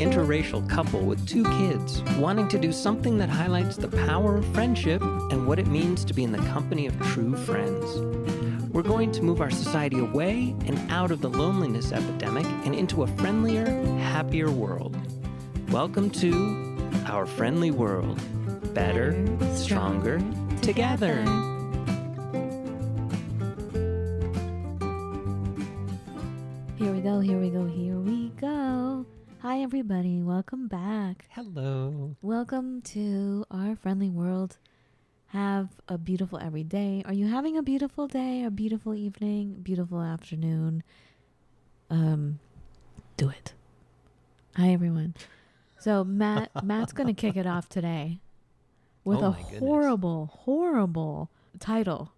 interracial couple with 2 kids wanting to do something that highlights the power of friendship and what it means to be in the company of true friends. We're going to move our society away and out of the loneliness epidemic and into a friendlier, happier world. Welcome to Our Friendly World. Better, stronger, together. Here we go. Hi, everybody. Welcome back. Hello. Welcome to Our Friendly World. Have a beautiful every day. Are you having a beautiful day, a beautiful evening, beautiful afternoon? Do it. Hi, everyone. So Matt's going to kick it off today with a horrible title.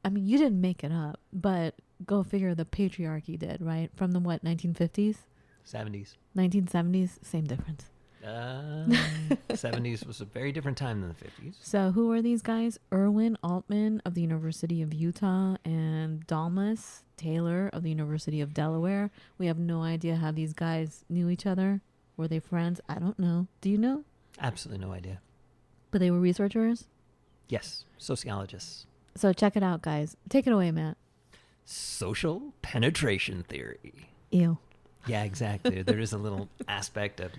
I mean, you didn't make it up, but go figure, the patriarchy did, right? From the 1950s? 70s. 1970s, same difference. 70s was a very different time than the 50s. So who are these guys? Erwin Altman of the University of Utah and Dalmas Taylor of the University of Delaware. We have no idea how these guys knew each other. Were they friends? I don't know. Do you know? Absolutely no idea. But they were researchers? Yes, sociologists. So check it out, guys. Take it away, Matt. Social penetration theory. Ew. Yeah, exactly. There is a little aspect of,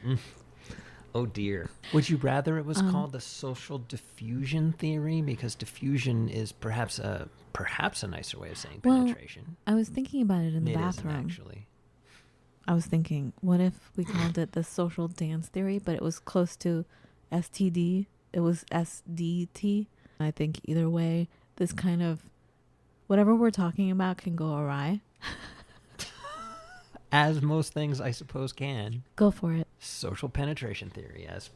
oh dear. Would you rather it was called the social diffusion theory? Because diffusion is perhaps a nicer way of saying penetration. I was thinking about it in the bathroom. Isn't, actually. I was thinking, what if we called it the social dance theory, but it was close to STD? It was SDT. I think either way, this kind of, whatever we're talking about can go awry. As most things, I suppose, can. Go for it. Social penetration theory, as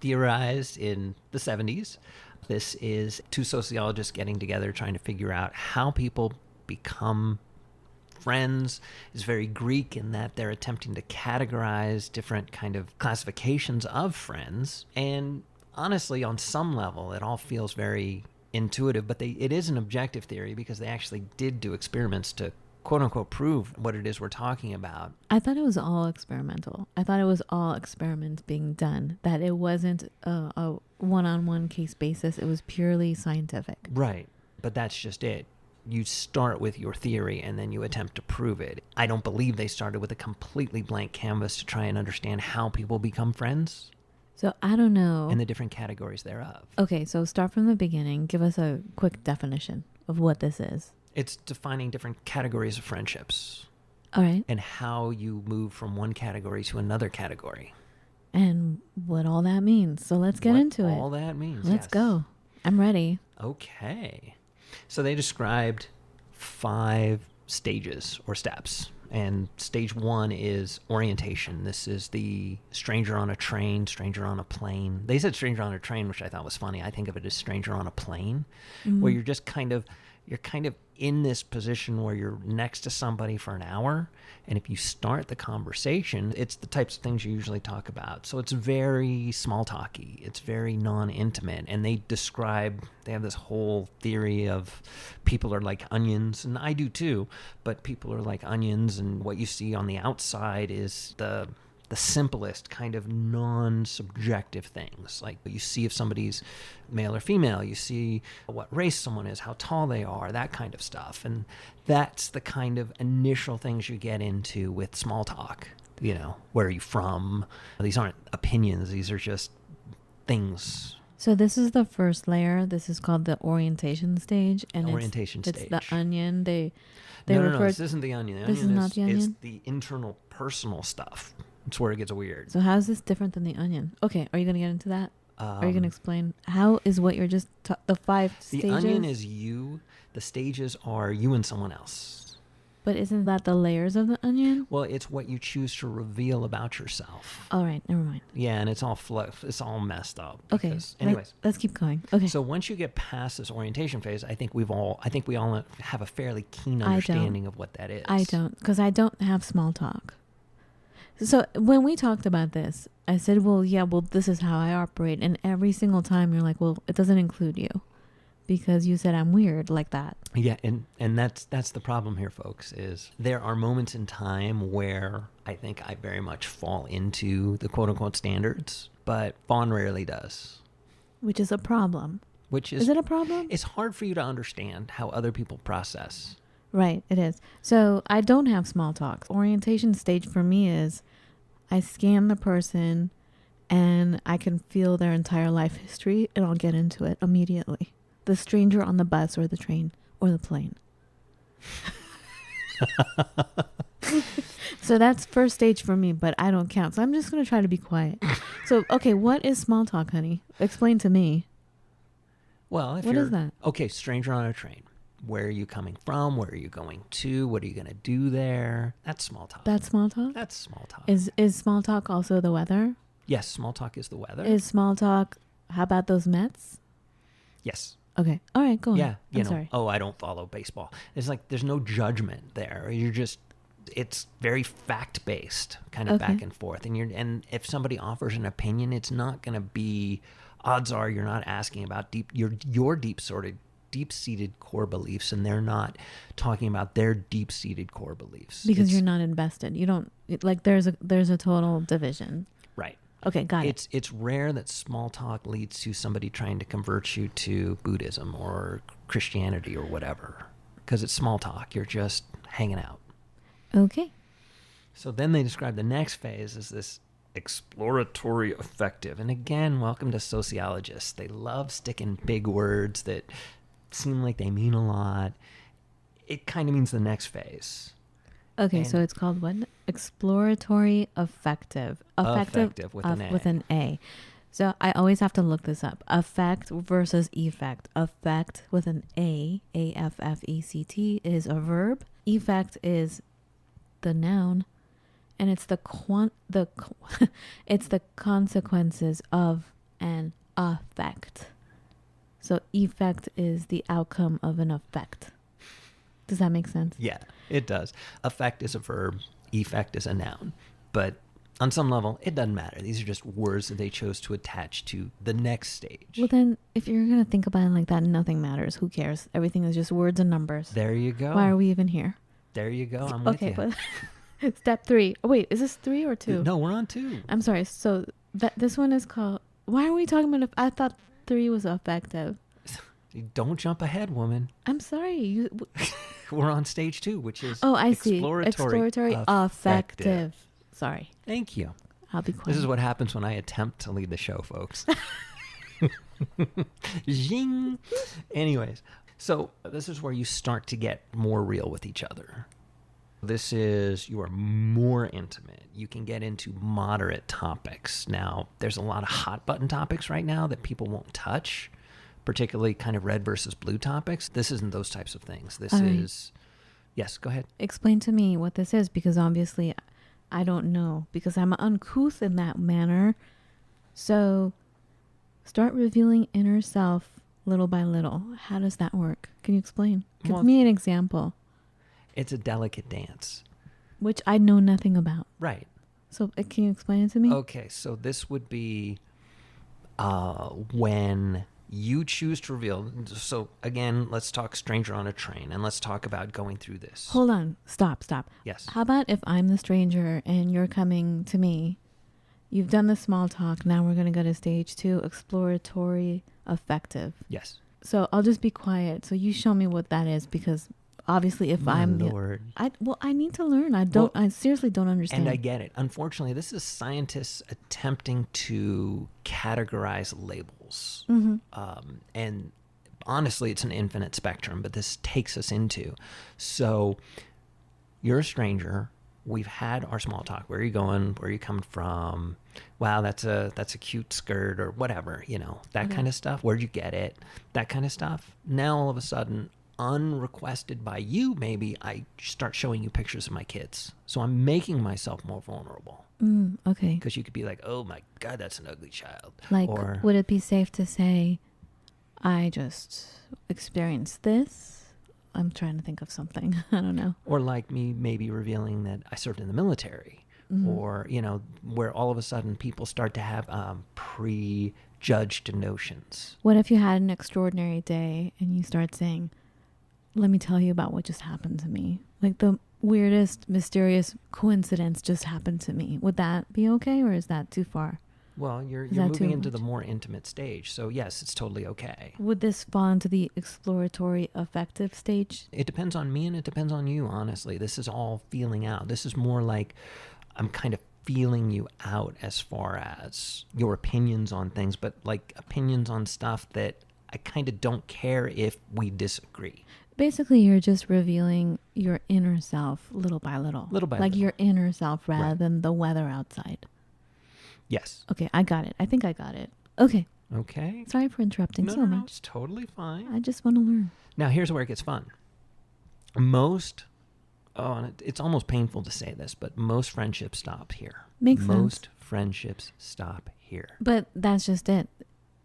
theorized in the 70s. This is 2 sociologists getting together, trying to figure out how people become friends. It's very Greek in that they're attempting to categorize different kind of classifications of friends. And honestly, on some level, it all feels very intuitive, but it is an objective theory because they actually did do experiments to quote-unquote prove what it is we're talking about. I thought it was all experimental. I thought it was all experiments being done, that it wasn't a one-on-one case basis. It was purely scientific. Right, but that's just it. You start with your theory and then you attempt to prove it. I don't believe they started with a completely blank canvas to try and understand how people become friends. So I don't know. And the different categories thereof. Okay, so start from the beginning. Give us a quick definition of what this is. It's defining different categories of friendships. All right. And how you move from one category to another category. And what all that means. So let's get into it. All that means. Let's go. I'm ready. Okay. So they described 5 stages or steps. And stage 1 is orientation. This is the stranger on a train, stranger on a plane. They said stranger on a train, which I thought was funny. I think of it as stranger on a plane, where you're just kind of in this position where you're next to somebody for an hour. And if you start the conversation, it's the types of things you usually talk about. So it's very small talky. It's very non-intimate. And they have this whole theory of people are like onions, and I do too, but people are like onions, and what you see on the outside is the simplest kind of non-subjective things. Like you see if somebody's male or female, you see what race someone is, how tall they are, that kind of stuff. And that's the kind of initial things you get into with small talk. You know, where are you from? These aren't opinions. These are just things. So this is the first layer. This is called the orientation stage. And Orientation stage. It's the onion. No, this isn't the onion. This is not the onion? It's the internal personal stuff. It's where it gets weird. So how is this different than the onion? Okay, are you going to get into that? Are you going to explain how is what you're just the 5 stages? The onion is you. The stages are you and someone else. But isn't that the layers of the onion? Well, it's what you choose to reveal about yourself. All right, never mind. Yeah, and it's all it's all messed up. Okay. Anyways, let's keep going. Okay. So once you get past this orientation phase, I think we all have a fairly keen understanding of what that is. I don't, because I don't have small talk. So when we talked about this, I said, well, this is how I operate. And every single time you're like, well, it doesn't include you. because you said I'm weird like that. Yeah, and that's the problem here, folks, is there are moments in time where I think I very much fall into the quote-unquote standards, but Fawn rarely does. Which is a problem. Is it a problem? It's hard for you to understand how other people process. Right, it is. So I don't have small talks. Orientation stage for me is I scan the person and I can feel their entire life history and I'll get into it immediately. The stranger on the bus or the train or the plane. So that's first stage for me, but I don't count. So I'm just going to try to be quiet. So, okay, what is small talk, honey? Explain to me. Well, what is that? Okay, stranger on a train. Where are you coming from? Where are you going to? What are you going to do there? That's small talk. That's small talk? That's small talk. Is small talk also the weather? Yes, small talk is the weather. Is small talk, how about those Mets? Yes. Okay. All right, go on. Yeah. I'm sorry. Oh, I don't follow baseball. It's like there's no judgment there. It's very fact-based, kind of back and forth. And if somebody offers an opinion, it's not going to be, odds are you're not asking about your deep-seated core beliefs, and they're not talking about their deep-seated core beliefs. Because you're not invested. You don't, like, there's a total division. Right. Okay, got it. It's rare that small talk leads to somebody trying to convert you to Buddhism or Christianity or whatever, because it's small talk. You're just hanging out. Okay. So then they describe the next phase as this exploratory effective. And again, welcome to sociologists. They love sticking big words that seem like they mean a lot. It kind of means the next phase. Okay, so it's called what? Exploratory effective. Effective with an A. With an A. So I always have to look this up. Affect versus effect. Affect with an A, A-F-F-E-C-T, is a verb. Effect is the noun, and it's it's the consequences of an effect. So effect is the outcome of an effect. Does that make sense? Yeah, it does. Affect is a verb. Effect is a noun. But on some level, it doesn't matter. These are just words that they chose to attach to the next stage. Well, then, if you're going to think about it like that, nothing matters. Who cares? Everything is just words and numbers. There you go. Why are we even here? There you go. I'm with you. Okay, but step 3. Oh, wait, is this 3 or 2? No, we're on 2. I'm sorry. So this one is called... Why are we talking about... I thought 3 was effective. Don't jump ahead, woman. I'm sorry. We're on stage 2, which is Exploratory effective. Sorry. Thank you. I'll be quiet. This is what happens when I attempt to lead the show, folks. Zing. Anyways, so this is where you start to get more real with each other. You are more intimate. You can get into moderate topics. Now, there's a lot of hot button topics right now that people won't touch, particularly kind of red versus blue topics. This isn't those types of things. This is... Yes, go ahead. Explain to me what this is, because obviously I don't know, because I'm uncouth in that manner. So start revealing inner self little by little. How does that work? Can you explain? Give me an example. It's a delicate dance. Which I know nothing about. Right. So can you explain it to me? Okay, so this would be when you choose to reveal. So again, let's talk stranger on a train, and let's talk about going through this. Hold on. Stop. Yes. How about if I'm the stranger and you're coming to me? You've done the small talk. Now we're going to go to stage 2, exploratory effective. Yes. So I'll just be quiet. So you show me what that is, because obviously if My I'm Lord. I need to learn. I seriously don't understand. And I get it. Unfortunately, this is scientists attempting to categorize labels. Mm-hmm. And honestly, it's an infinite spectrum, but this takes us into. So you're a stranger. We've had our small talk. Where are you going? Where are you coming from? Wow, that's a cute skirt, or whatever, that kind of stuff. Where'd you get it? That kind of stuff. Now, all of a sudden, unrequested by you, maybe I start showing you pictures of my kids. So I'm making myself more vulnerable. Okay. Because you could be like, oh my God, that's an ugly child. Like, would it be safe to say, I just experienced this? I'm trying to think of something. I don't know. Or like me maybe revealing that I served in the military, or, where all of a sudden people start to have prejudged notions. What if you had an extraordinary day and you start saying, let me tell you about what just happened to me? Like the weirdest, mysterious coincidence just happened to me. Would that be okay, or is that too far? Well, you're moving into the more intimate stage. So yes, it's totally okay. Would this fall into the exploratory affective stage? It depends on me and it depends on you, honestly. This is all feeling out. This is more like I'm kind of feeling you out as far as your opinions on things, but like opinions on stuff that I kind of don't care if we disagree. Basically, you're just revealing your inner self little by little. Little by like little. your inner self rather Right. than the weather outside. Yes. Okay, I got it. I think I got it. Okay. Okay. Sorry for interrupting No, so no, much. it's totally fine. I just want to learn. Now, here's where it gets fun. And it's almost painful to say this, but most friendships stop here. Makes sense. Most friendships stop here. But that's just it.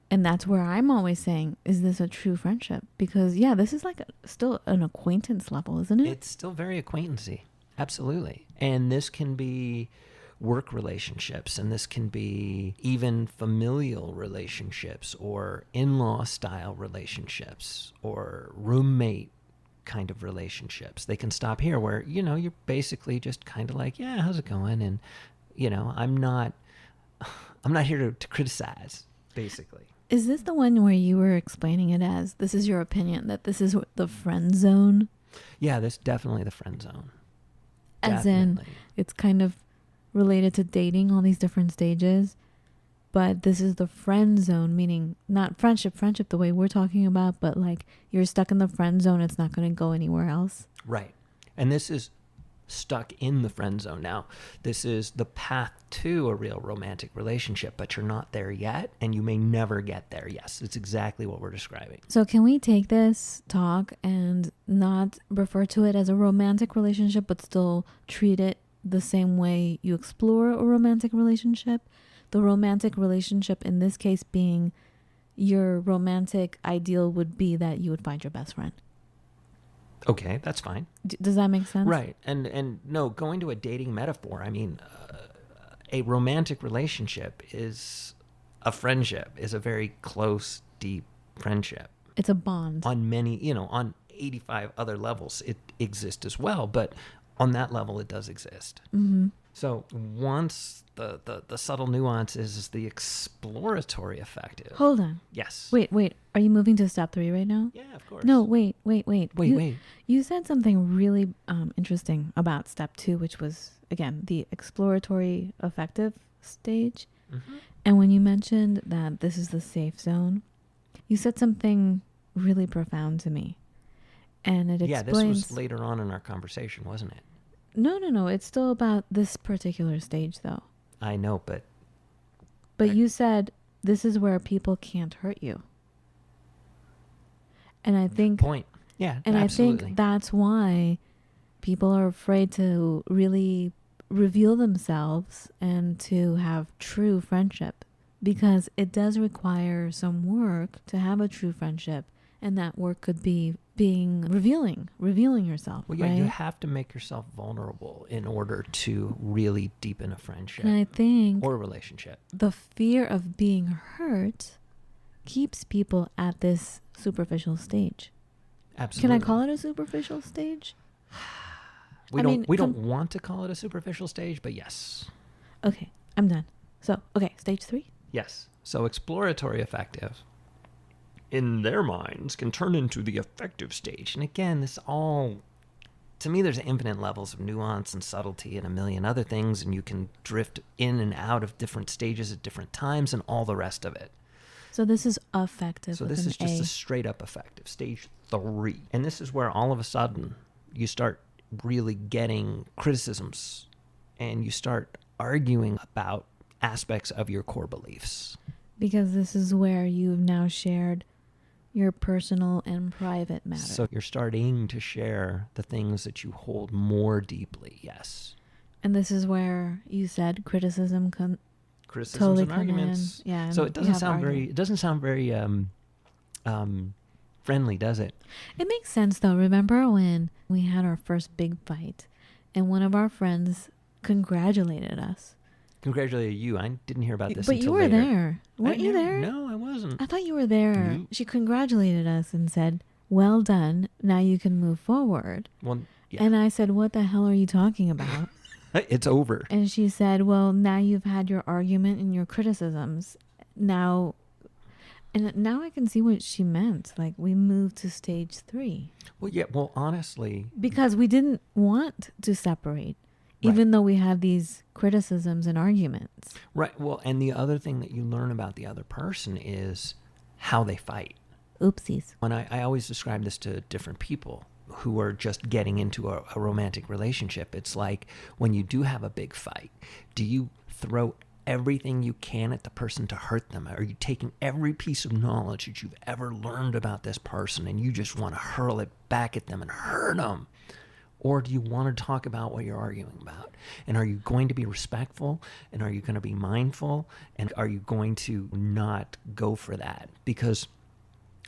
And that's where I'm always saying, is this a true friendship? Because, yeah, this is like still an acquaintance level, isn't it? It's still very acquaintancy. Absolutely. And this can be work relationships, and this can be even familial relationships or in-law style relationships or roommate kind of relationships. They can stop here where, you're basically just kind of like, yeah, how's it going? And, I'm not here to criticize, basically. Is this the one where you were explaining it as, this is your opinion, that this is the friend zone? Yeah, that's definitely the friend zone. As Definitely. in, it's kind of related to dating, all these different stages. But this is the friend zone, meaning not friendship the way we're talking about, but like you're stuck in the friend zone. It's not going to go anywhere else. Right. And this is stuck in the friend zone. Now, this is the path to a real romantic relationship, but you're not there yet, and you may never get there. Yes, it's exactly what we're describing. So can we take this talk and not refer to it as a romantic relationship, but still treat it the same way you explore a romantic relationship? The romantic relationship in this case being your romantic ideal would be that you would find your best friend. Okay, that's fine. Does that make sense? Right. And no, going to a dating metaphor, I mean, a romantic relationship is a friendship, is a very close, deep friendship. It's a bond. On many, on 85 other levels, it exists as well. But on that level, it does exist. Mm-hmm. So once the subtle nuance is the exploratory effective. Hold on. Yes. Wait. Are you moving to step 3 right now? Yeah, of course. No, wait. Wait. You said something really interesting about step 2, which was, again, the exploratory effective stage. Mm-hmm. And when you mentioned that this is the safe zone, you said something really profound to me. And it explains... Yeah, this was later on in our conversation, wasn't it? No. It's still about this particular stage, though. I know, but... But you said this is where people can't hurt you. And I think... Point. Yeah, and absolutely. I think that's why people are afraid to really reveal themselves and to have true friendship. Because it does require some work to have a true friendship. And that work could be revealing yourself. Well, yeah, right? you have to make yourself vulnerable in order to really deepen a friendship And I think or a relationship. the fear of being hurt keeps people at this superficial stage. Absolutely. Can I call it a superficial stage? We don't want to call it a superficial stage, but yes. Okay, I'm done. So, okay, stage 3? Yes. So exploratory effective, in their minds, can turn into the effective stage. And again, this all, to me, there's infinite levels of nuance and subtlety and a million other things, and you can drift in and out of different stages at different times and all the rest of it. So this is effective. So with this an is just A. a straight up effective, stage 3. And this is where all of a sudden you start really getting criticisms and you start arguing about aspects of your core beliefs. Because this is where you've now shared your personal and private matter. So you're starting to share the things that you hold more deeply, yes. And this is where you said criticism can Criticisms totally and come arguments. in. Yeah. So and it you doesn't have sound argument. very friendly, does it? It makes sense though. Remember when we had our first big fight and one of our friends congratulated us. Congratulated you. I didn't hear about this But until you were later. there. Weren't you there? No, I wasn't. I thought you were there. You? She congratulated us and said, well done. Now you can move forward. Well, yeah. And I said, what the hell are you talking about? It's over. And she said, well, now you've had your argument and your criticisms. Now I can see what she meant. Like, we moved to stage 3. Well, yeah. Well, honestly. Because we didn't want to separate. Even though we have these criticisms and arguments. Right. Well, and the other thing that you learn about the other person is how they fight. Oopsies. When I always describe this to different people who are just getting into a romantic relationship, it's like when you do have a big fight, do you throw everything you can at the person to hurt them? Are you taking every piece of knowledge that you've ever learned about this person and you just want to hurl it back at them and hurt them? Or do you want to talk about what you're arguing about? And are you going to be respectful? And are you going to be mindful? And are you going to not go for that? Because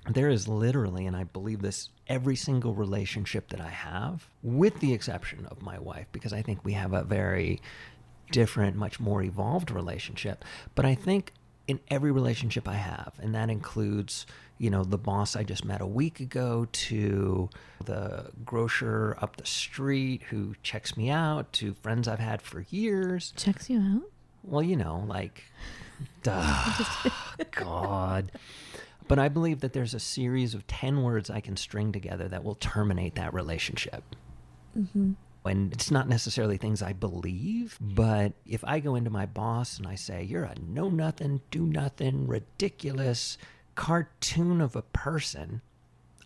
there is literally, and I believe this, every single relationship that I have, with the exception of my wife, because I think we have a very different, much more evolved relationship. But I think in every relationship I have, and that includes, the boss I just met a week ago, to the grocer up the street who checks me out, to friends I've had for years. Checks you out? Well, God. But I believe that there's a series of 10 words I can string together that will terminate that relationship. Mm-hmm. And it's not necessarily things I believe, but if I go into my boss and I say, you're a know-nothing, do-nothing, ridiculous cartoon of a person,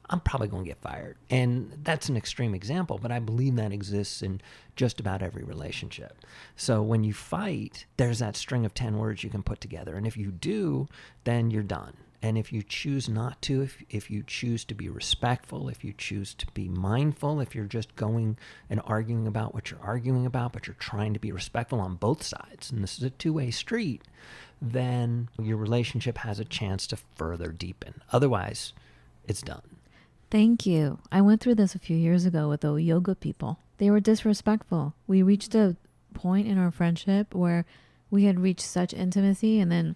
I'm probably going to get fired. And that's an extreme example, but I believe that exists in just about every relationship. So when you fight, there's that string of 10 words you can put together. And if you do, then you're done. And if you choose not to, if you choose to be respectful, if you choose to be mindful, if you're just going and arguing about what you're arguing about, but you're trying to be respectful on both sides, and this is a two-way street, then your relationship has a chance to further deepen. Otherwise, it's done. Thank you. I went through this a few years ago with the yoga people. They were disrespectful. We reached a point in our friendship where we had reached such intimacy, and then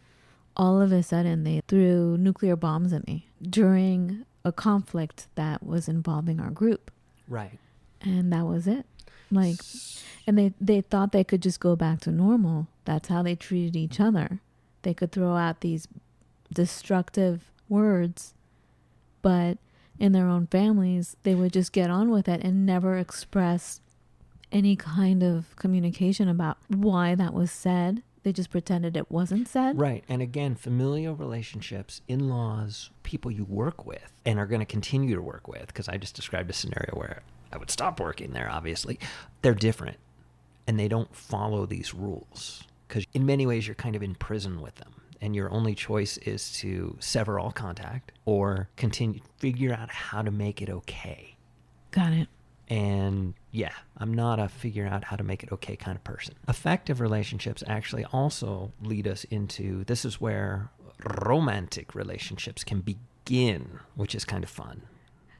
all of a sudden they threw nuclear bombs at me during a conflict that was involving our group. Right. And that was it. And they thought they could just go back to normal. That's how they treated each other. They could throw out these destructive words, but in their own families, they would just get on with it and never express any kind of communication about why that was said. They just pretended it wasn't said. Right. And again, familial relationships, in-laws, people you work with and are going to continue to work with, because I just described a scenario where I would stop working there, obviously. They're different and they don't follow these rules, because in many ways you're kind of in prison with them. And your only choice is to sever all contact or figure out how to make it okay. Got it. And yeah, I'm not a figure out how to make it okay kind of person. Effective relationships actually also lead us into, this is where romantic relationships can begin, which is kind of fun.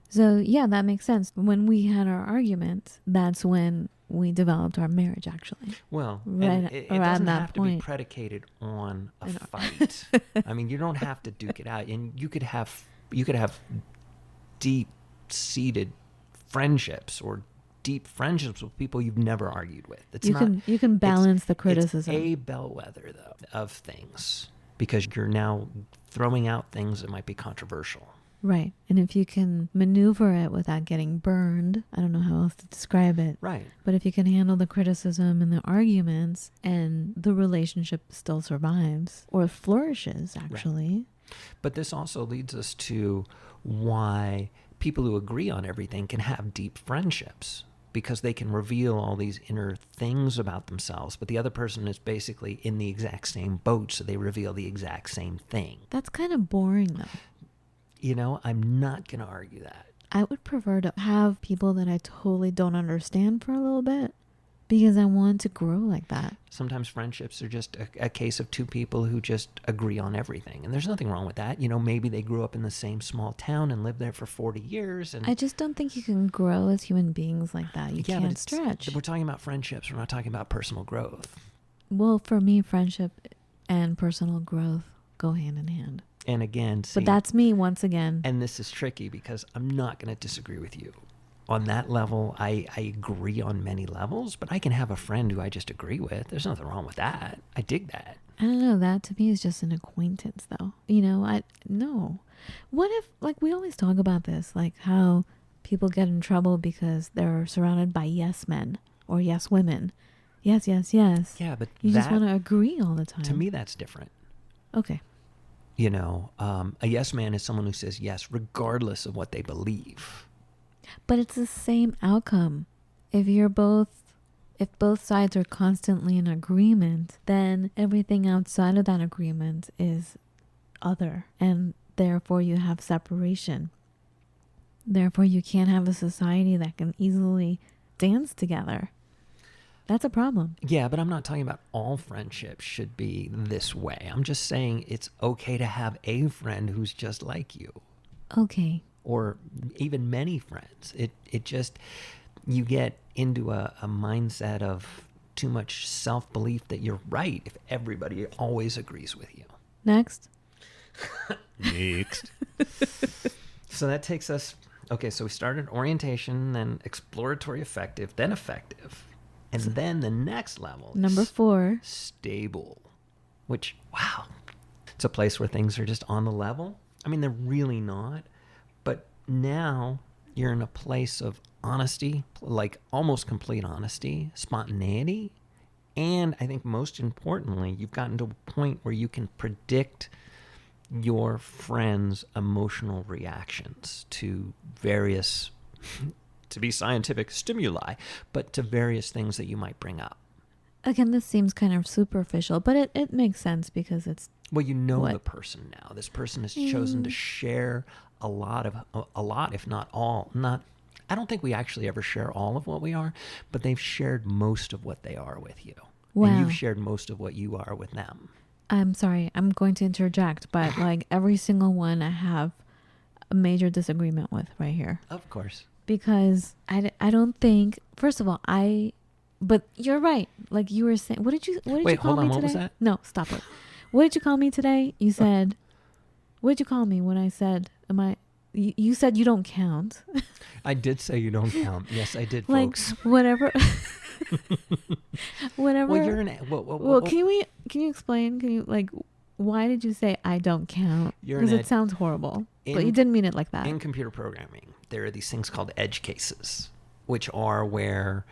So yeah, that makes sense. When we had our arguments, that's when we developed our marriage, actually. Well, right, it doesn't have to be predicated on a fight. I mean, you don't have to duke it out, and you could have deep-seated friendships or deep friendships with people you've never argued with. You can balance the criticism. It's a bellwether, though, of things, because you're now throwing out things that might be controversial. Right. And if you can maneuver it without getting burned, I don't know how else to describe it. Right. But if you can handle the criticism and the arguments, and the relationship still survives or flourishes, actually. Right. But this also leads us to why people who agree on everything can have deep friendships, because they can reveal all these inner things about themselves, but the other person is basically in the exact same boat, so they reveal the exact same thing. That's kind of boring, though. I'm not going to argue that. I would prefer to have people that I totally don't understand for a little bit, Because I want to grow like that. Sometimes friendships are just a case of two people who just agree on everything. And there's nothing wrong with that. You know, maybe they grew up in the same small town and lived there for 40 years. And I just don't think you can grow as human beings like that. You can't stretch. We're talking about friendships. We're not talking about personal growth. Well, for me, friendship and personal growth go hand in hand. And again, see, but that's me once again. And this is tricky because I'm not going to disagree with you. On that level, I agree on many levels, but I can have a friend who I just agree with. There's nothing wrong with that. I dig that. I don't know. That to me is just an acquaintance, though. You know, no. What if, like, we always talk about this, like how people get in trouble because they're surrounded by yes men or yes women. Yes, yes, yes. Yeah, but you just want to agree all the time. To me, that's different. Okay. You know, a yes man is someone who says yes regardless of what they believe. But it's the same outcome. If both sides are constantly in agreement, then everything outside of that agreement is other. And therefore you have separation. Therefore you can't have a society that can easily dance together. That's a problem. Yeah, but I'm not talking about all friendships should be this way. I'm just saying it's okay to have a friend who's just like you. Okay. Or even many friends. It just, you get into a mindset of too much self-belief that you're right if everybody always agrees with you. Next. Next. So that takes us, okay, so we started orientation, then exploratory effective, then effective. And then the next level. Number 4. Stable. Which, wow. It's a place where things are just on the level. I mean, they're really not. But now you're in a place of honesty, like almost complete honesty, spontaneity. And I think most importantly, you've gotten to a point where you can predict your friends' emotional reactions to various, to be scientific, stimuli, but to various things that you might bring up. Again, this seems kind of superficial, but it makes sense because it's... Well, you know the person now. This person has chosen to share a lot, if not all. I don't think we actually ever share all of what we are, but they've shared most of what they are with you. Wow. And you've shared most of what you are with them. I'm sorry, I'm going to interject, but like every single one I have a major disagreement with right here. Of course. Because I don't think, first of all, but you're right. Like you were saying, what did you call me today? Wait, hold on, what was that? No, stop it. What did you call me today? You said, what did you call me when I said, you said you don't count. I did say you don't count. Yes, I did, like, folks. Whatever. Whatever. Well, you're well, can you explain? Can you, like, why did you say I don't count? Because it sounds horrible. But you didn't mean it like that. In computer programming, there are these things called edge cases, which are where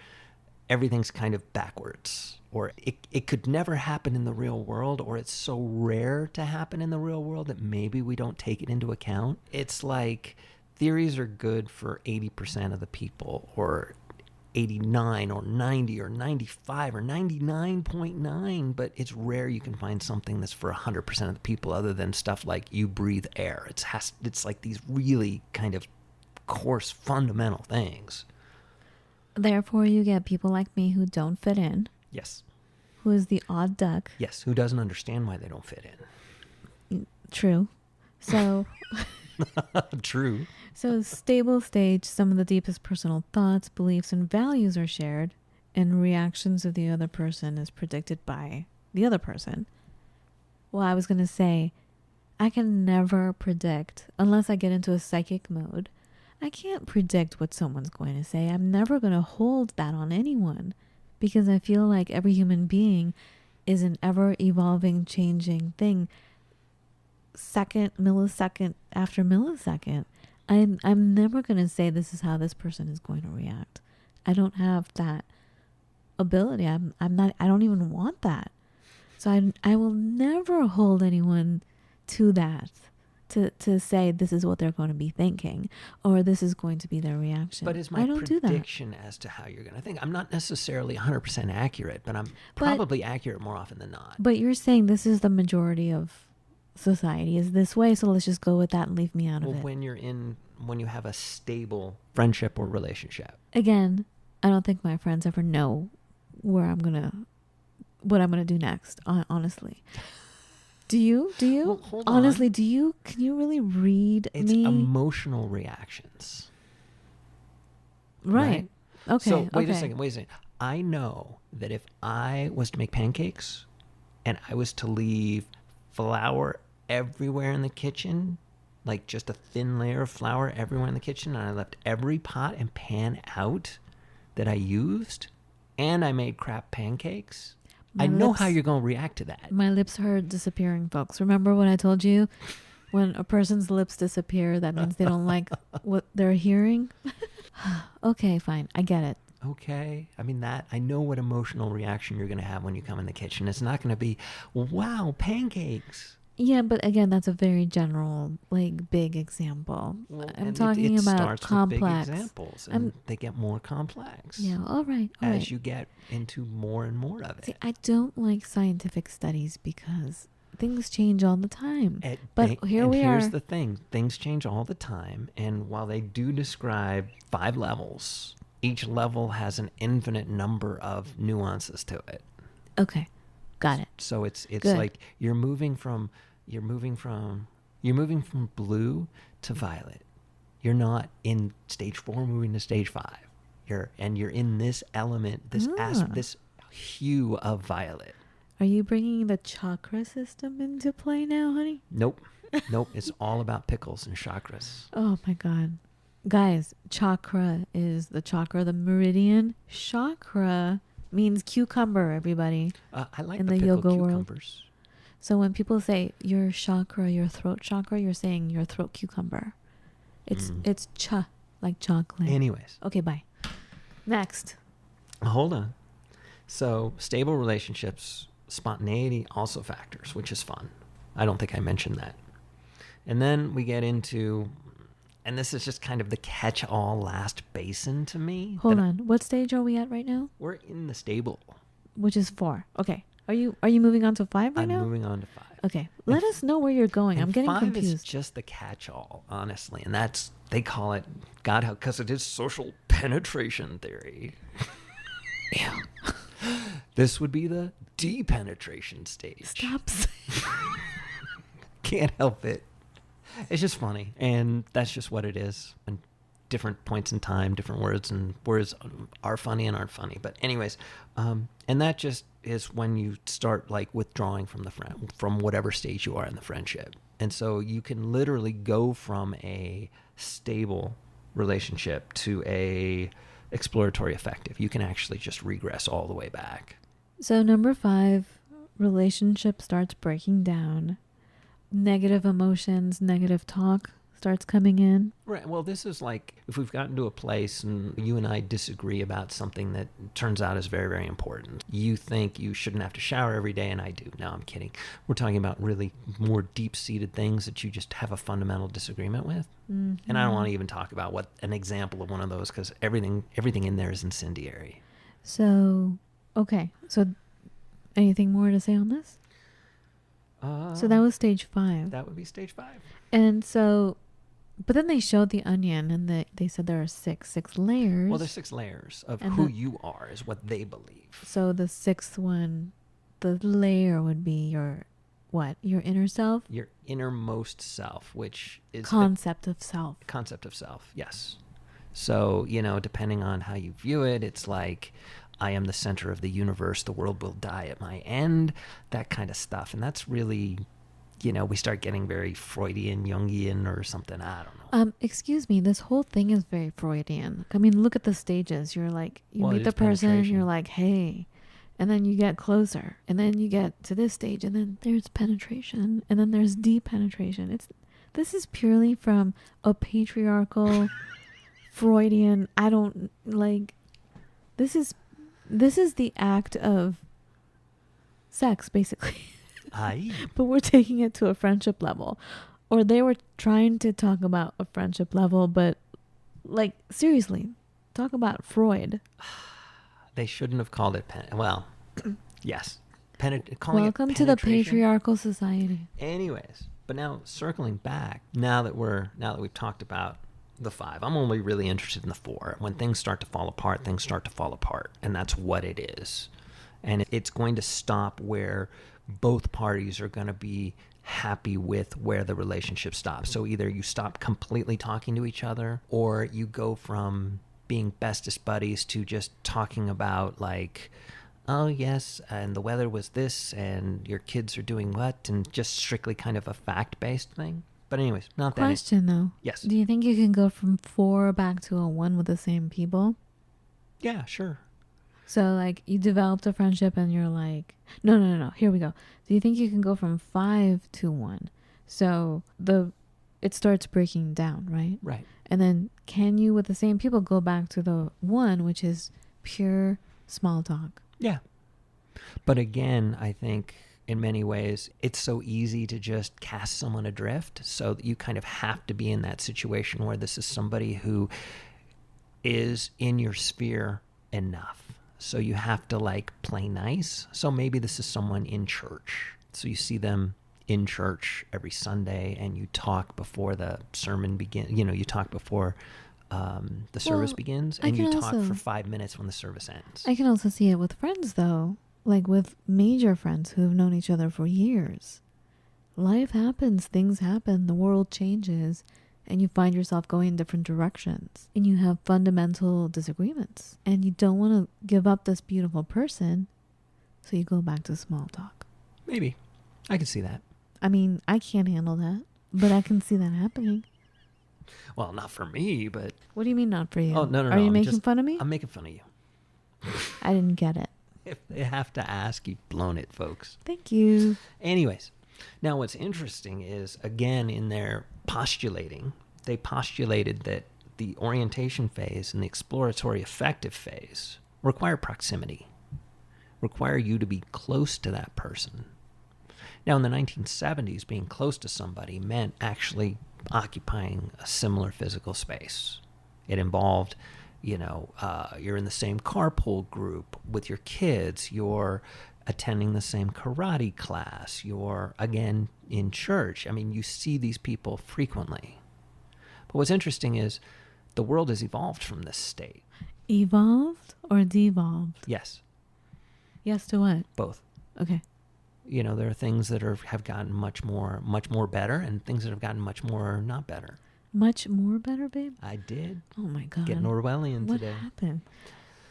everything's kind of backwards. Or it could never happen in the real world, or it's so rare to happen in the real world that maybe we don't take it into account. It's like theories are good for 80% of the people, or 89 or 90 or 95 or 99.9, but it's rare you can find something that's for 100% of the people, other than stuff like you breathe air. It's like these really kind of coarse fundamental things. Therefore, you get people like me who don't fit in. Yes. Who is the odd duck. Yes, who doesn't understand why they don't fit in. True. So... True. So stable stage, some of the deepest personal thoughts, beliefs, and values are shared, and reactions of the other person is predicted by the other person. Well, I was going to say, I can never predict, unless I get into a psychic mode, I can't predict what someone's going to say. I'm never going to hold that on anyone, because I feel like every human being is an ever-evolving, changing thing. Millisecond after millisecond. I'm never going to say this is how this person is going to react. I don't have that ability. I don't even want that. So I will never hold anyone to that, to say this is what they're going to be thinking, or this is going to be their reaction. But is my prediction as to how you're going to think? I'm not necessarily 100% accurate, but I'm probably accurate more often than not. But you're saying this is the majority of society is this way, so let's just go with that and leave me out of it. When you have a stable friendship or relationship. Again, I don't think my friends ever know what I'm gonna do next. Honestly, do you? Well, hold honestly, on. do you? Can you really read It's me? emotional reactions. Right. Okay. So wait okay. a second. I know that if I was to make pancakes and I was to leave flour everywhere in the kitchen, like just a thin layer of flour everywhere in the kitchen, and I left every pot and pan out that I used, and I made crap pancakes, I know how you're going to react to that. My lips are disappearing, folks. Remember what I told you? When a person's lips disappear, that means they don't like what they're hearing. Okay, fine. I get it. Okay. I mean, I know what emotional reaction you're going to have when you come in the kitchen. It's not going to be, wow, pancakes. Yeah, but again, that's a very general, like, big example. Well, I'm talking it about starts complex. with big examples, and they get more complex. Yeah, all right. As you get into more and more of it. See, I don't like scientific studies because things change all the time. Here's the thing. Things change all the time, and while they do describe 5 levels, each level has an infinite number of nuances to it. Okay. Got it. So it's Good. like you're moving from blue to violet. You're not in stage 4 moving to stage 5. You're in this element, this hue of violet. Are you bringing the chakra system into play now, honey? Nope. It's all about pickles and chakras. Oh my God. Guys, chakra is the chakra, the meridian. Chakra means cucumber, everybody. I like in the yoga pickled world. cucumbers. So when people say your chakra, your throat chakra, you're saying your throat cucumber. It's cha, like chocolate. Anyways. Okay, bye. Next. Hold on. So stable relationships, spontaneity also factors, which is fun. I don't think I mentioned that. And then we get into, and this is just kind of the catch-all last basin to me. Hold on. What stage are we at right now? We're in the stable. Which is 4. Okay. Are you moving on to 5 right now? I'm moving on to 5. Okay. Let us know where you're going. I'm getting confused. 5 is just the catch-all, honestly. And they call it, God, because it is social penetration theory. Ew. This would be the depenetration stage. Stop saying. Can't help it. It's just funny, and that's just what it is. And different points in time, different words, and words are funny and aren't funny. But anyways, and that just is when you start like withdrawing from from whatever stage you are in the friendship. And so you can literally go from a stable relationship to a exploratory effective. You can actually just regress all the way back. So number 5, relationship starts breaking down. Negative emotions, negative talk starts coming in. Right. Well, this is like if we've gotten to a place and you and I disagree about something that turns out is very, very important. You think you shouldn't have to shower every day, and I do. No, I'm kidding. We're talking about really more deep-seated things that you just have a fundamental disagreement with. Mm-hmm. And I don't want to even talk about what an example of one of those, because everything in there is incendiary. So, okay. So anything more to say on this? So that was stage 5. That would be stage 5. And so, but then they showed the onion, and they said there are six layers. Well, there's 6 layers of who you are is what they believe. So the 6th one, the layer would be your inner self? Your innermost self, which is concept of self. Concept of self, yes. So, depending on how you view it, it's like, I am the center of the universe, the world will die at my end, that kind of stuff. And that's really, we start getting very Freudian, Jungian or something. I don't know. Excuse me, this whole thing is very Freudian. I mean, look at the stages. You're like, you meet the person, you're like, hey, and then you get closer, and then you get to this stage, and then there's penetration, and then there's depenetration. This is purely from a patriarchal Freudian, this is the act of sex, basically. Aye. But we're taking it to a friendship level. Or they were trying to talk about a friendship level, but seriously, talk about Freud. They shouldn't have called it yes. Welcome to the patriarchal society. Anyways, but now circling back, now that we've talked about the 5. I'm only really interested in the 4. When things start to fall apart, things start to fall apart. And that's what it is. And it's going to stop where both parties are going to be happy with where the relationship stops. So either you stop completely talking to each other, or you go from being bestest buddies to just talking about like, oh yes, and the weather was this, and your kids are doing what, and just strictly kind of a fact-based thing. But anyways, not that. Question though. Yes. Do you think you can go from 4 back to a 1 with the same people? Yeah, sure. So like you developed a friendship and you're like, no. Here we go. Do you think you can go from 5 to 1? So it starts breaking down, right? Right. And then can you, with the same people, go back to the 1, which is pure small talk? Yeah. But again, I think in many ways, it's so easy to just cast someone adrift. So you kind of have to be in that situation where this is somebody who is in your sphere enough. So you have to like play nice. So maybe this is someone in church. So you see them in church every Sunday and you talk before the sermon begins. You know, you talk before the service begins, and you talk for 5 minutes when the service ends. I can also see it with friends though. Like with major friends who have known each other for years. Life happens, things happen, the world changes, and you find yourself going in different directions. And you have fundamental disagreements. And you don't want to give up this beautiful person, so you go back to small talk. Maybe. I can see that. I mean, I can't handle that, but I can see that happening. Well, not for me, but... What do you mean not for you? Oh, no. Are you making fun of me? I'm making fun of you. I didn't get it. If they have to ask, you've blown it, folks. Thank you. Anyways, now what's interesting is, again, in their postulating, they postulated that the orientation phase and the exploratory effective phase require proximity, require you to be close to that person. Now, in the 1970s, being close to somebody meant actually occupying a similar physical space. It involved... you're in the same carpool group with your kids, you're attending the same karate class, you're, again, in church. I mean, you see these people frequently. But what's interesting is the world has evolved from this state. Evolved or devolved? Yes. Yes to what? Both. Okay. There are things that have gotten much more better, and things that have gotten much more not better. Much more better, babe? I did. Oh my God. Getting Orwellian today. What happened?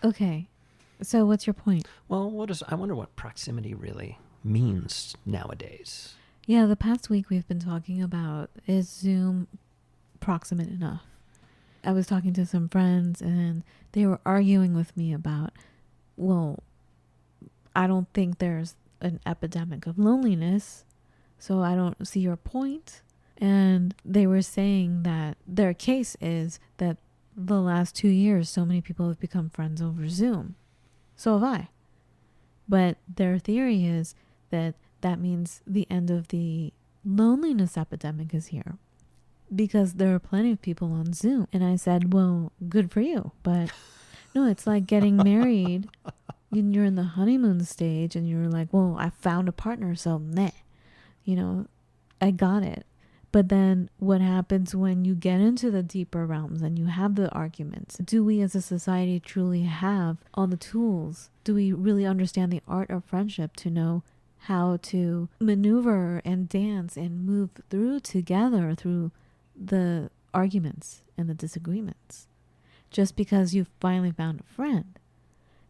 Okay. So what's your point? Well, I wonder what proximity really means nowadays. Yeah, the past week we've been talking about, is Zoom proximate enough? I was talking to some friends and they were arguing with me about, well, I don't think there's an epidemic of loneliness, so I don't see your point. And they were saying that their case is that the last 2 years, so many people have become friends over Zoom. So have I. But their theory is that means the end of the loneliness epidemic is here. Because there are plenty of people on Zoom. And I said, well, good for you. But no, it's like getting married. You're in the honeymoon stage and you're like, well, I found a partner, so meh. I got it. But then what happens when you get into the deeper realms and you have the arguments? Do we as a society truly have all the tools? Do we really understand the art of friendship to know how to maneuver and dance and move through together through the arguments and the disagreements? Just because you finally found a friend.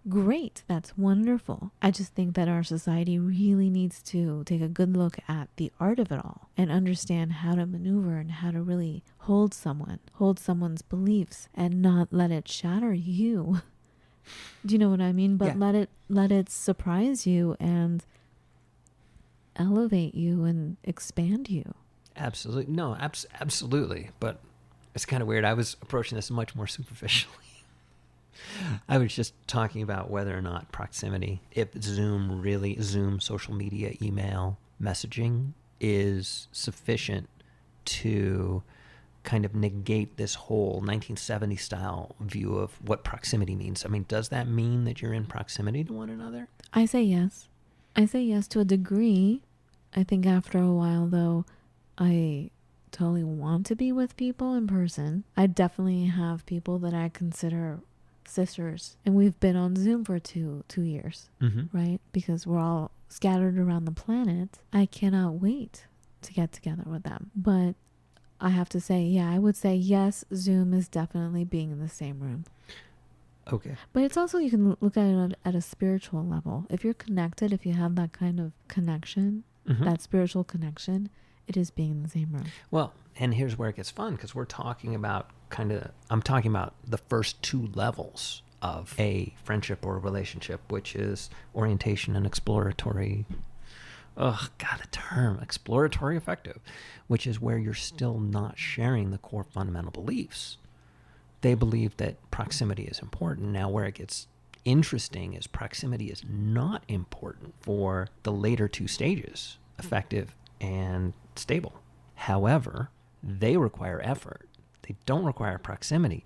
Great, that's wonderful. I just think that our society really needs to take a good look at the art of it all and understand how to maneuver and how to really hold someone's beliefs and not let it shatter you. Do you know what I mean? But yeah. let it surprise you and elevate you and expand you. Absolutely. No, absolutely. But it's kind of weird. I was approaching this much more superficially. I was just talking about whether or not proximity, if Zoom, social media, email, messaging is sufficient to kind of negate this whole 1970 style view of what proximity means. I mean, does that mean that you're in proximity to one another? I say yes. I say yes to a degree. I think after a while, though, I totally want to be with people in person. I definitely have people that I consider sisters, and we've been on Zoom for two years, right? Because we're all scattered around the planet. I cannot wait to get together with them. But I have to say, I would say yes, Zoom is definitely being in the same room. Okay. But it's also, you can look at it at a spiritual level. If you're connected, if you have that kind of connection, that spiritual connection, it is being in the same room. Well, and here's where it gets fun, because we're talking about I'm talking about the first two levels of a friendship or a relationship, which is orientation and exploratory. The term exploratory effective, which is where you're still not sharing the core fundamental beliefs. They believe that proximity is important. Now, where it gets interesting is proximity is not important for the later two stages, effective and stable. However, they require effort. They don't require proximity,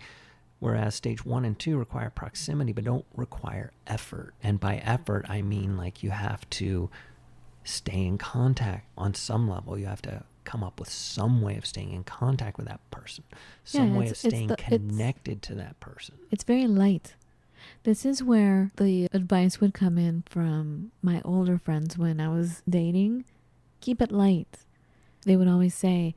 whereas stage 1 and 2 require proximity but don't require effort. And by effort, I mean like you have to stay in contact on some level. You have to come up with some way of staying in contact with that person, some way of staying connected to that person. It's very light. This is where the advice would come in from my older friends when I was dating. Keep it light. They would always say,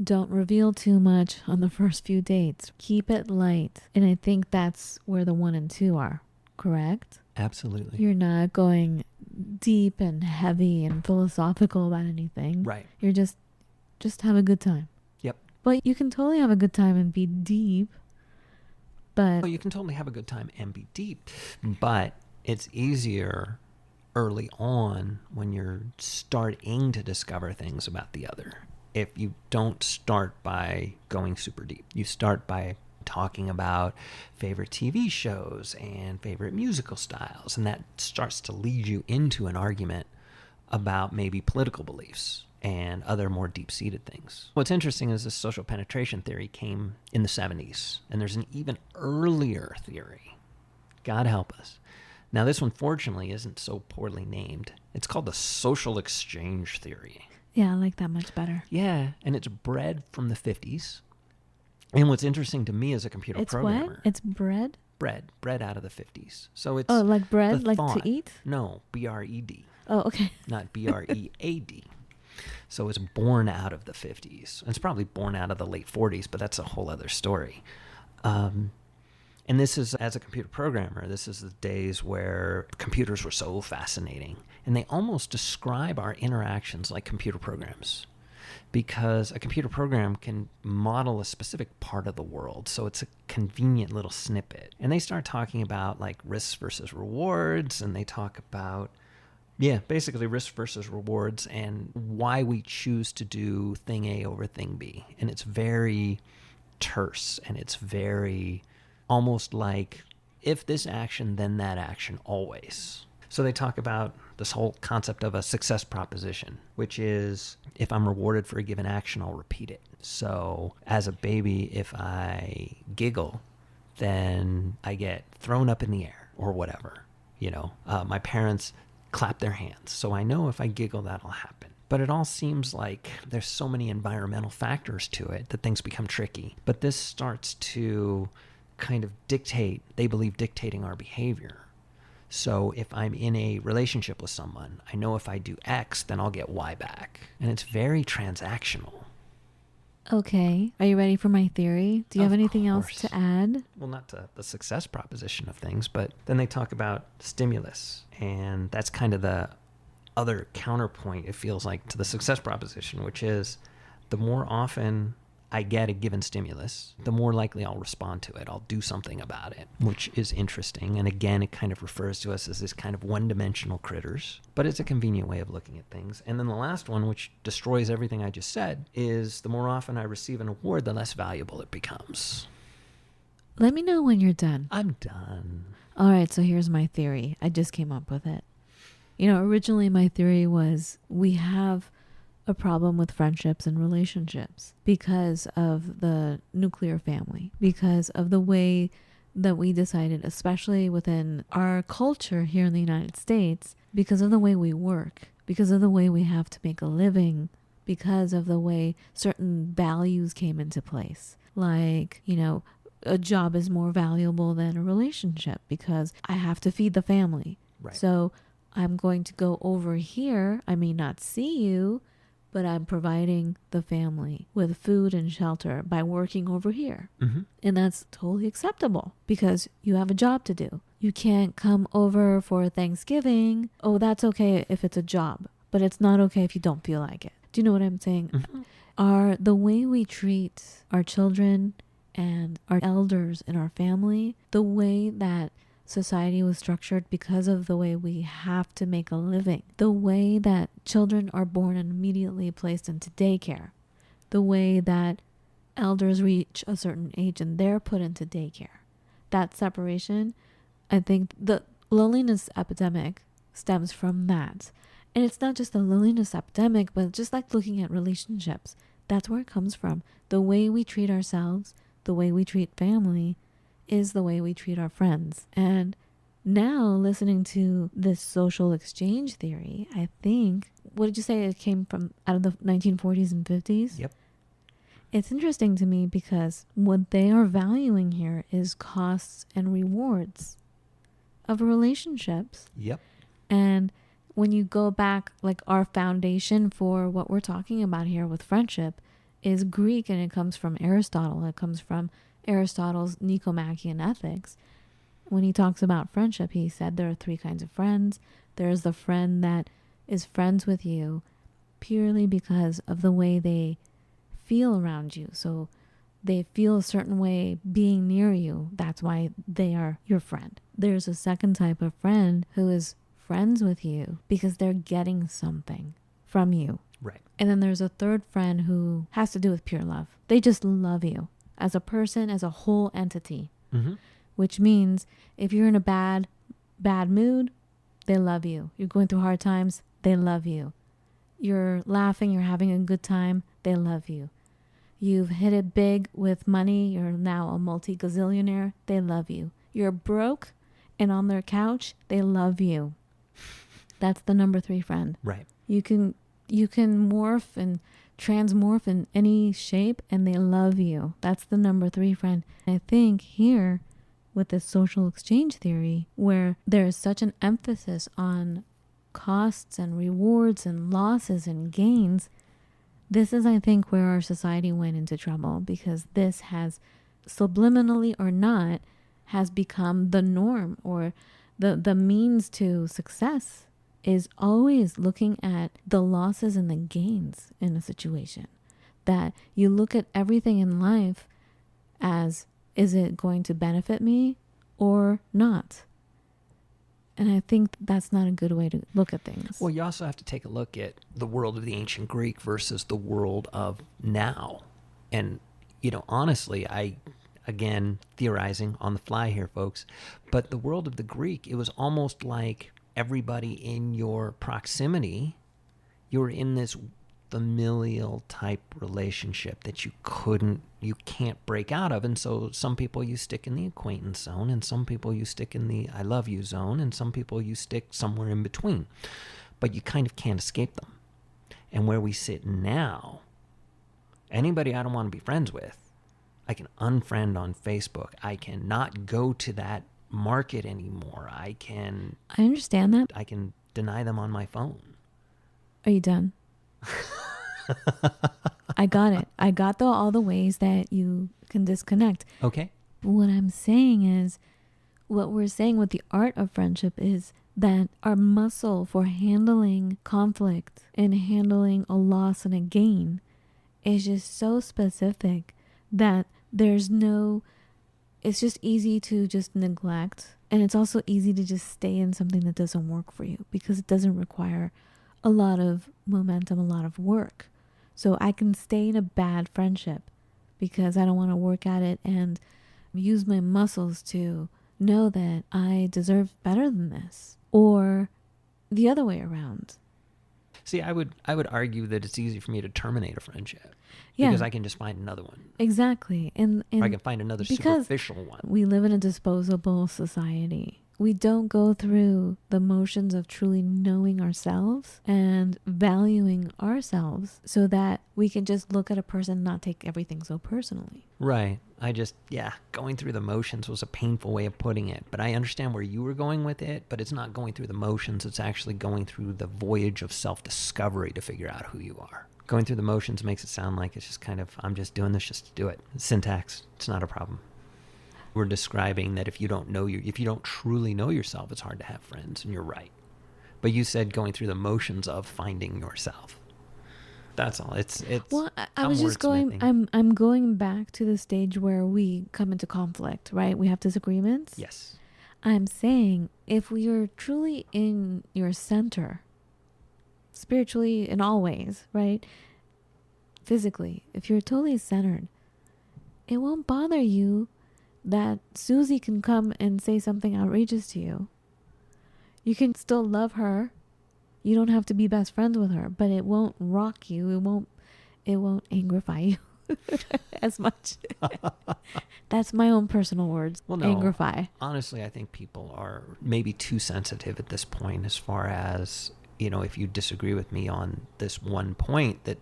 don't reveal too much on the first few dates. Keep it light. And I think that's where the 1 and 2 are, correct? Absolutely. You're not going deep and heavy and philosophical about anything. Right. You're just have a good time. Yep. But you can totally have a good time and be deep. But you can totally have a good time and be deep. But it's easier early on when you're starting to discover things about the other. If you don't start by going super deep, you start by talking about favorite TV shows and favorite musical styles, and that starts to lead you into an argument about maybe political beliefs and other more deep-seated things. What's interesting is this social penetration theory came in the 70s, and there's an even earlier theory. God help us. Now, this one, fortunately, isn't so poorly named. It's called the social exchange theory. Yeah, I like that much better. Yeah, and it's bred from the 50s. And what's interesting to me as a computer programmer... What? It's bread? Bread out of the 50s. So it's... Oh, like bread? Like to eat? No, B-R-E-D. Oh, okay. Not B-R-E-A-D. So it's born out of the 50s. It's probably born out of the late 40s, but that's a whole other story. And this is, as a computer programmer, this is the days where computers were so fascinating. And they almost describe our interactions like computer programs, because a computer program can model a specific part of the world. So it's a convenient little snippet. And they start talking about like risks versus rewards. And they talk about, basically risk versus rewards and why we choose to do thing A over thing B. And it's very terse, and it's very... almost like, if this action, then that action, always. So they talk about this whole concept of a success proposition, which is, if I'm rewarded for a given action, I'll repeat it. So as a baby, if I giggle, then I get thrown up in the air or whatever. My parents clap their hands. So I know if I giggle, that'll happen. But it all seems like there's so many environmental factors to it that things become tricky. But this starts to... kind of dictating our behavior. So if I'm in a relationship with someone, I know if I do X, then I'll get Y back. And it's very transactional. Okay. Are you ready for my theory? Do you have anything else to add? Well, not to the success proposition of things, but then they talk about stimulus. And that's kind of the other counterpoint, it feels like, to the success proposition, which is the more often I get a given stimulus, the more likely I'll respond to it. I'll do something about it, which is interesting. And again, it kind of refers to us as this kind of one-dimensional critters, but it's a convenient way of looking at things. And then the last one, which destroys everything I just said, is the more often I receive an award, the less valuable it becomes. Let me know when you're done. I'm done. All right, so here's my theory. I just came up with it. Originally my theory was we have a problem with friendships and relationships because of the nuclear family, because of the way that we decided, especially within our culture here in the United States, because of the way we work, because of the way we have to make a living because of the way certain values came into place. Like, you know, a job is more valuable than a relationship because I have to feed the family. Right. So I'm going to go over here. I may not see you, but I'm providing the family with food and shelter by working over here. Mm-hmm. And that's totally acceptable because you have a job to do. You can't come over for Thanksgiving. Oh, that's okay if it's a job, but it's not okay if you don't feel like it. Do you know what I'm saying? Mm-hmm. The way we treat our children and our elders in our family, the way that society was structured because of the way we have to make a living, the way that children are born and immediately placed into daycare, the way that elders reach a certain age and they're put into daycare. That separation, I think the loneliness epidemic stems from that. And it's not just a loneliness epidemic, but just like looking at relationships. That's where it comes from. The way we treat ourselves, the way we treat family, is the way we treat our friends. And now listening to this social exchange theory, I think, what did you say it came from out of the 1940s and 50s? Yep. It's interesting to me because what they are valuing here is costs and rewards of relationships. Yep. And when you go back, like our foundation for what we're talking about here with friendship is Greek, and it comes from Aristotle. It comes from Aristotle's Nicomachean Ethics. When he talks about friendship, he said there are three kinds of friends. There's the friend that is friends with you purely because of the way they feel around you. So they feel a certain way being near you. That's why they are your friend. There's a second type of friend who is friends with you because they're getting something from you. Right. And then there's a third friend who has to do with pure love. They just love you as a person, as a whole entity. Mm-hmm. Which means if you're in a bad mood, they love you. You're going through hard times, they love you. You're laughing, you're having a good time, they love you. You've hit it big with money, you're now a multi-gazillionaire, they love you. You're broke and on their couch, they love you. That's the number 3 friend. Right. You can morph and transmorph in any shape and they love you. That's the number 3 friend. I think here with this social exchange theory, where there is such an emphasis on costs and rewards and losses and gains, this is, I think, where our society went into trouble, because this has, subliminally or not, has become the norm, or the means to success is always looking at the losses and the gains in a situation. That you look at everything in life as, is it going to benefit me or not? And I think that's not a good way to look at things. Well, you also have to take a look at the world of the ancient Greek versus the world of now. And, honestly, again, theorizing on the fly here, folks, but the world of the Greek, it was almost like everybody in your proximity, you were in this familial type relationship that you can't break out of. And so some people you stick in the acquaintance zone, and some people you stick in the I love you zone, and some people you stick somewhere in between. But you kind of can't escape them. And where we sit now, anybody I don't want to be friends with, I can unfriend on Facebook. I cannot go to that market anymore. I understand that. I can deny them on my phone. Are you done? I got it. I got all the ways that you can disconnect. Okay. What I'm saying is, what we're saying with the art of friendship is that our muscle for handling conflict and handling a loss and a gain is just so specific that it's just easy to just neglect. And it's also easy to just stay in something that doesn't work for you because it doesn't require a lot of momentum, a lot of work. So I can stay in a bad friendship because I don't want to work at it and use my muscles to know that I deserve better than this, or the other way around. See, I would argue that it's easy for me to terminate a friendship Yeah. because I can just find another one. Exactly. And or I can find another superficial one. We live in a disposable society. we don't go through the motions of truly knowing ourselves and valuing ourselves so that we can just look at a person and not take everything so personally. Right. Going through the motions was a painful way of putting it, but I understand where you were going with it, but it's not going through the motions. It's actually going through the voyage of self-discovery to figure out who you are. Going through the motions makes it sound like it's just kind of, I'm just doing this just to do it. Syntax, it's not a problem. We're describing that if you don't truly know yourself, it's hard to have friends, and you're right. But you said going through the motions of finding yourself. That's all. It's. Well, I was just going. I'm going back to the stage where we come into conflict, right? We have disagreements. Yes. I'm saying if we are truly in your center, spiritually in all ways, right? Physically, if you're totally centered, it won't bother you that Susie can come and say something outrageous to you. You can still love her. You don't have to be best friends with her, but it won't rock you. It won't angrify you as much. That's my own personal words. Well, no, angrify. Honestly, I think people are maybe too sensitive at this point as far as, if you disagree with me on this one point that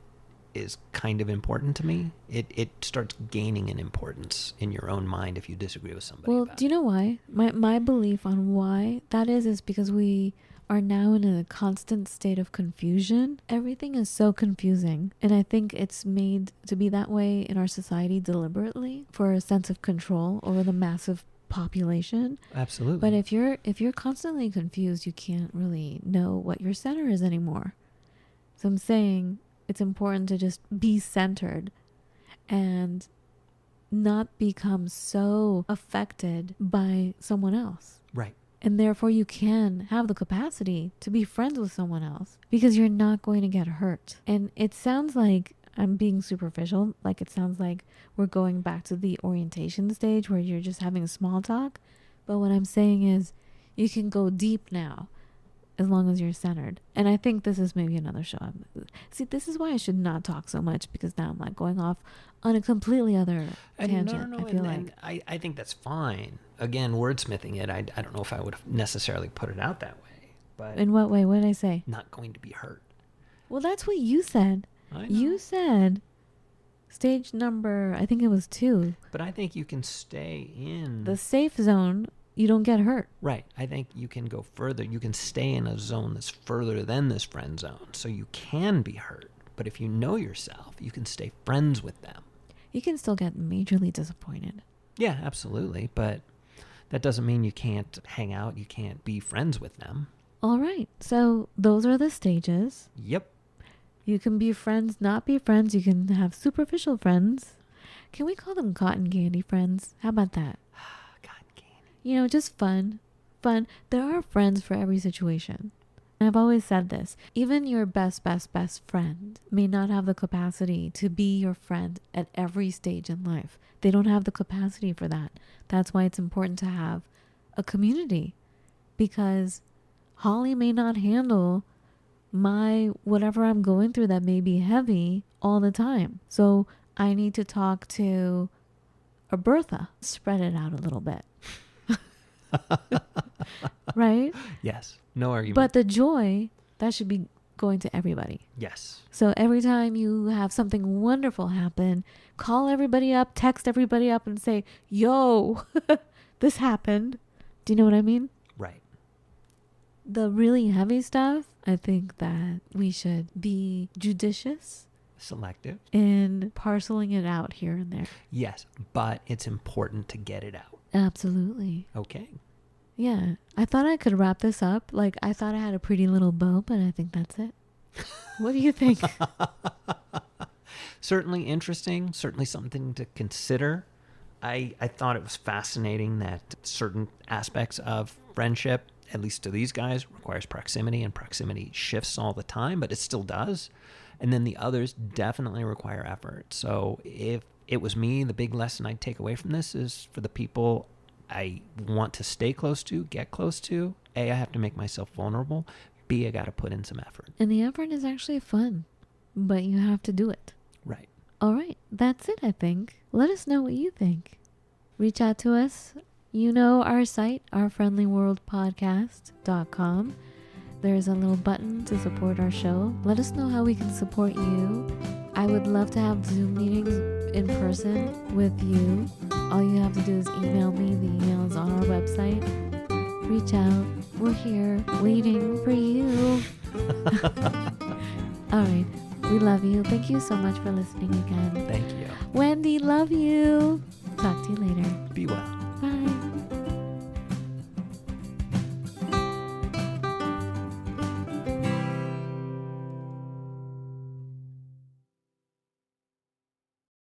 is kind of important to me, it starts gaining an importance in your own mind if you disagree with somebody. Well, do you know why? My belief on why that is because we are now in a constant state of confusion. Everything is so confusing, and I think it's made to be that way in our society deliberately for a sense of control over the massive population. Absolutely. But if you're constantly confused, you can't really know what your center is anymore. So I'm saying it's important to just be centered and not become so affected by someone else. Right. And therefore you can have the capacity to be friends with someone else because you're not going to get hurt. And it sounds like I'm being superficial, like it sounds like we're going back to the orientation stage where you're just having small talk. But what I'm saying is you can go deep now as long as you're centered. And I think this is maybe another show. See, this is why I should not talk so much, because now I'm like going off on a completely other tangent. No, I feel like I think that's fine. Again, wordsmithing it, I don't know if I would have necessarily put it out that way. But in what way? What did I say? Not going to be hurt. Well, that's what you said. I know. You said stage number, I think it was 2. But I think you can stay in the safe zone. You don't get hurt. Right. I think you can go further. You can stay in a zone that's further than this friend zone. So you can be hurt. But if you know yourself, you can stay friends with them. You can still get majorly disappointed. Yeah, absolutely. But that doesn't mean you can't hang out. You can't be friends with them. All right. So those are the stages. Yep. You can be friends, not be friends. You can have superficial friends. Can we call them cotton candy friends? How about that? Just fun. There are friends for every situation. I've always said this. Even your best friend may not have the capacity to be your friend at every stage in life. They don't have the capacity for that. That's why it's important to have a community. Because Holly may not handle my whatever I'm going through that may be heavy all the time. So I need to talk to a Bertha. Spread it out a little bit. Right? Yes. No argument. But the joy, that should be going to everybody. Yes. So every time you have something wonderful happen, call everybody up, text everybody up and say, yo, this happened. Do you know what I mean? Right. The really heavy stuff, I think that we should be judicious. Selective. In parceling it out here and there. Yes, but it's important to get it out. Absolutely. Okay. Yeah. I thought I could wrap this up. Like, I thought I had a pretty little bow, but I think that's it. What do you think? Certainly interesting. Certainly something to consider. I thought it was fascinating that certain aspects of friendship, at least to these guys, requires proximity, and proximity shifts all the time, but it still does. And then the others definitely require effort. So if it was me, the big lesson I'd take away from this is for the people I want to stay close to, get close to, A, I have to make myself vulnerable. B, I got to put in some effort. And the effort is actually fun, but you have to do it. Right. All right. That's it, I think. Let us know what you think. Reach out to us You know our site, ourfriendlyworldpodcast.com. There's a little button to support our show. Let us know how we can support you. I would love to have Zoom meetings in person with you. All you have to do is email me. The email is on our website. Reach out. We're here waiting for you. All right. We love you. Thank you so much for listening again. Thank you. Wendy, love you. Talk to you later. Be well. Bye.